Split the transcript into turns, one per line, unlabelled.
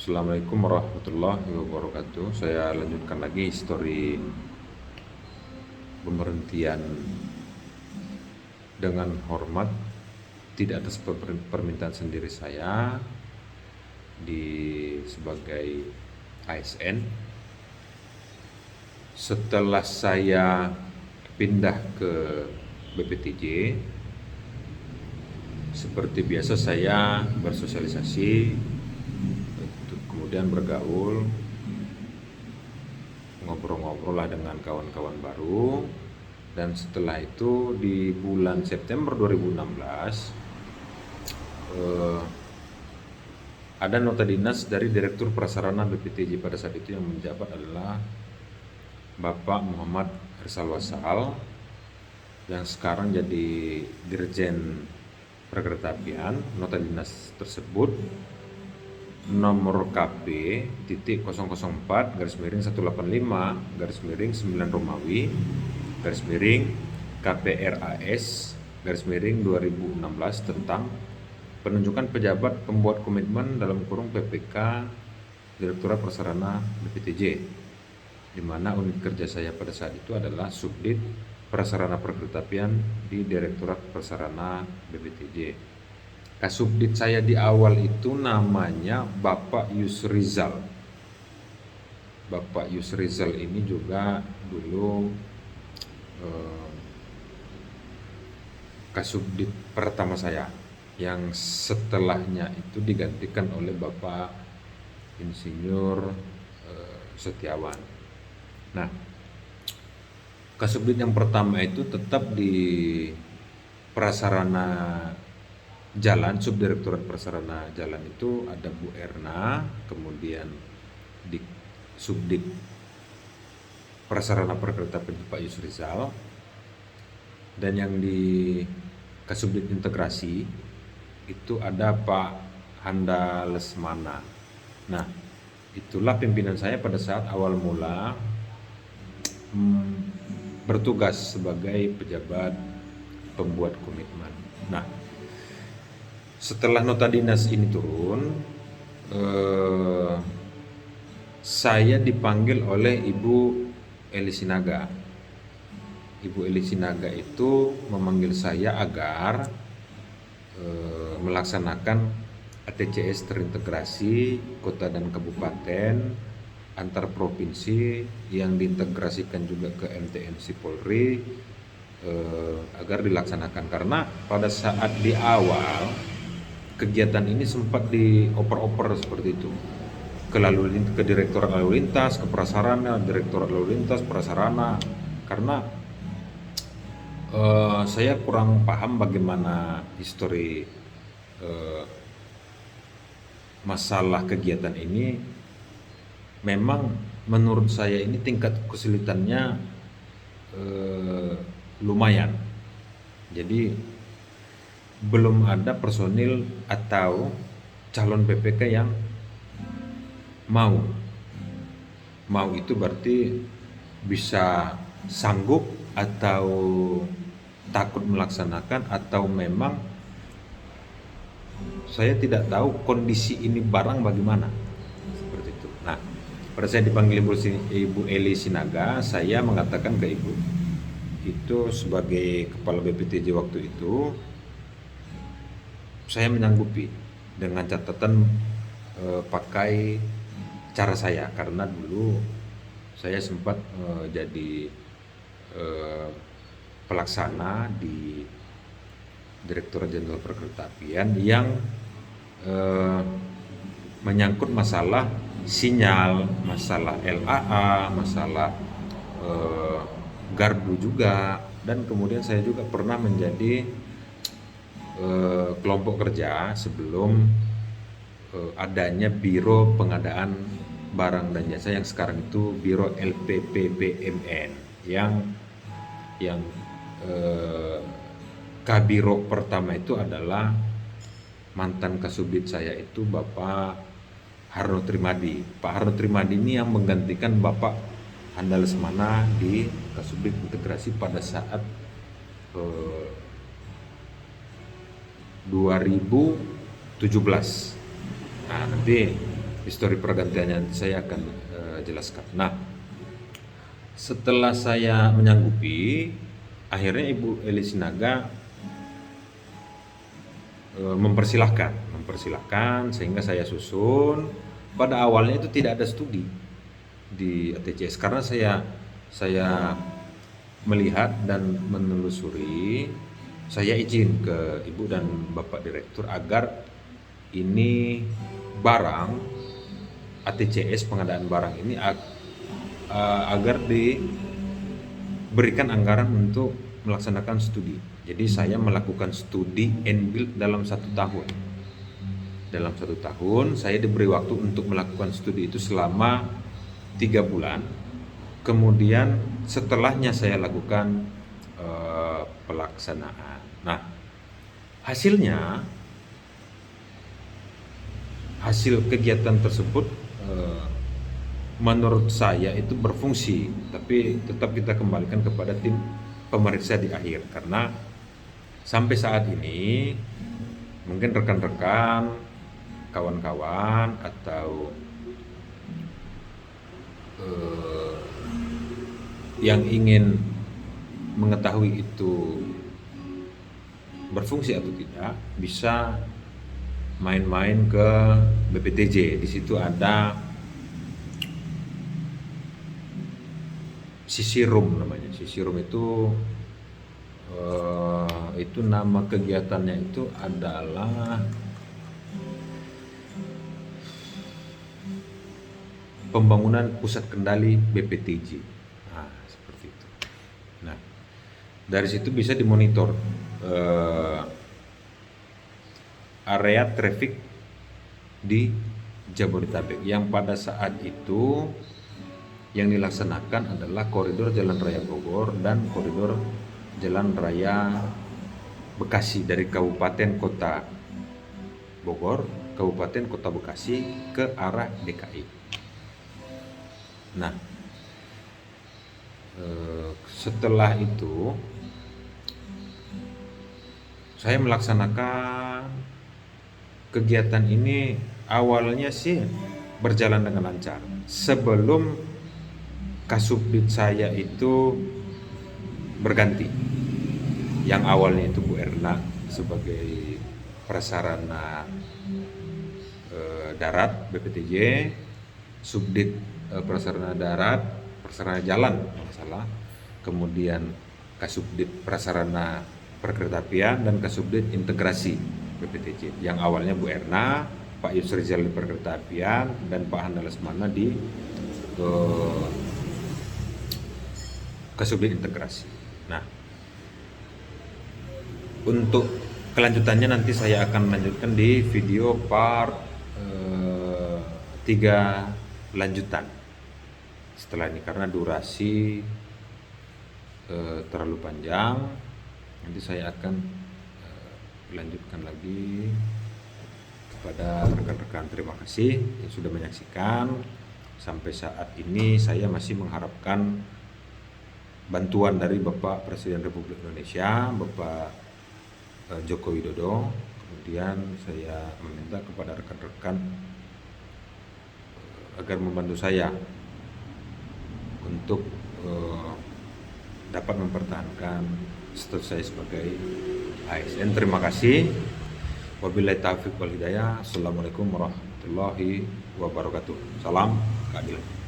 Assalamualaikum warahmatullahi wabarakatuh. Saya lanjutkan lagi histori pemberhentian dengan hormat tidak atas permintaan sendiri saya sebagai ASN. Setelah saya pindah ke BPTJ, seperti biasa saya bersosialisasi, kemudian bergaul, ngobrol-ngobrol lah dengan kawan-kawan baru. Dan setelah itu di bulan September 2016 ada nota dinas dari Direktur Prasarana BPTJ. Pada saat itu yang menjabat adalah Bapak Muhammad Rizal Wasal, yang sekarang jadi Dirjen Perkeretaapian. Nota dinas tersebut nomor KP titik 004 garis miring 185 garis miring 9 Romawi garis miring KPRAS garis miring 2016 tentang penunjukan pejabat pembuat komitmen dalam kurung PPK Direktorat Prasarana BPTJ, di mana unit kerja saya pada saat itu adalah Subdit Prasarana Perkeretaapian di Direktorat Prasarana BPTJ. Kasubdit saya di awal itu namanya Bapak Yusrizal. Bapak Yusrizal ini juga dulu Kasubdit pertama saya, yang setelahnya itu digantikan oleh Bapak Insinyur Setiawan. Nah, Kasubdit yang pertama itu tetap di Prasarana Jalan, Subdirektorat Prasarana Jalan itu ada Bu Erna, kemudian di Subdit Prasarana Perkeretaapian Pak Yusrizal, dan yang di Kasubdit Integrasi itu ada Pak Handa Lesmana. Nah, itulah pimpinan saya pada saat awal mula bertugas sebagai pejabat pembuat komitmen. Nah, setelah nota dinas ini turun, saya dipanggil oleh Ibu Eli Sinaga. Ibu Eli Sinaga itu memanggil saya agar melaksanakan ATCS terintegrasi kota dan kabupaten antar provinsi yang diintegrasikan juga ke MTNC Polri, agar dilaksanakan. Karena pada saat di awal kegiatan ini sempat dioper-oper seperti itu ke Direktorat Lalu Lintas, ke Prasarana, Direktorat Lalu Lintas, Prasarana, karena saya kurang paham bagaimana histori masalah kegiatan ini. Memang menurut saya ini tingkat kesulitannya lumayan. Jadi belum ada personil atau calon PPK yang mau itu berarti bisa sanggup atau takut melaksanakan, atau memang saya tidak tahu kondisi ini barang bagaimana, seperti itu. Nah, pada saya dipanggil Ibu Eli Sinaga, saya mengatakan ke Ibu itu sebagai Kepala BPTJ waktu itu, saya menyanggupi dengan catatan pakai cara saya, karena dulu saya sempat jadi pelaksana di Direktorat Jenderal Perkeretaapian yang menyangkut masalah sinyal, masalah LAA, masalah gardu juga, dan kemudian saya juga pernah menjadi kelompok kerja sebelum adanya Biro Pengadaan Barang dan Jasa yang sekarang itu Biro LPPBMN, yang Kabiro pertama itu adalah mantan Kasubdit saya itu Bapak Harno Trimadi. Pak Harno Trimadi ini yang menggantikan Bapak Handa Lesmana di Kasubdit Integrasi pada saat 2017. Nah, nanti histori pergantiannya nanti saya akan jelaskan. Nah, setelah saya menyanggupi, akhirnya Ibu Eli Sinaga mempersilahkan sehingga saya susun. Pada awalnya itu tidak ada studi di ATCS karena saya melihat dan menelusuri, saya izin ke Ibu dan Bapak Direktur agar ini barang ATCS, pengadaan barang ini agar diberikan anggaran untuk melaksanakan studi. Jadi saya melakukan studi and build dalam 1 tahun. Dalam 1 tahun saya diberi waktu untuk melakukan studi itu selama 3 bulan. Kemudian setelahnya saya lakukan pelaksanaan. Nah, hasil kegiatan tersebut menurut saya itu berfungsi, tapi tetap kita kembalikan kepada tim pemeriksa di akhir, karena sampai saat ini mungkin rekan-rekan, kawan-kawan atau yang ingin mengetahui itu berfungsi atau tidak, bisa main-main ke BPTJ. Di situ ada Sisi Room namanya. Sisi Room itu nama kegiatannya itu adalah pembangunan pusat kendali BPTJ. Nah, seperti itu. Nah, dari situ bisa dimonitor area traffic di Jabodetabek yang pada saat itu yang dilaksanakan adalah koridor Jalan Raya Bogor dan koridor Jalan Raya Bekasi dari Kabupaten Kota Bogor, Kabupaten Kota Bekasi ke arah DKI. Nah, setelah itu saya melaksanakan kegiatan ini. Awalnya sih berjalan dengan lancar. Sebelum Kasubdit saya itu berganti, yang awalnya itu Bu Erna sebagai prasarana darat BPTJ, Subdit prasarana darat, prasarana jalan masalah, kemudian Kasubdit prasarana perkeretaapian dan Kasubdit integrasi BPTJ. Yang awalnya Bu Erna, Pak Yusrizal di perkeretaapian dan Pak Handa Lesmana di Kasubdit integrasi. Nah, untuk kelanjutannya nanti saya akan melanjutkan di video part 3 lanjutan setelah ini, karena durasi terlalu panjang. Nanti saya akan lanjutkan lagi. Kepada rekan-rekan, terima kasih yang sudah menyaksikan. Sampai saat ini saya masih mengharapkan bantuan dari Bapak Presiden Republik Indonesia, Bapak Joko Widodo. Kemudian saya meminta kepada rekan-rekan agar membantu saya untuk dapat mempertahankan status saya sebagai ASN. Terima kasih. Wabillahi taufiq wal hidayah. Assalamualaikum warahmatullahi wabarakatuh. Salam keadilan.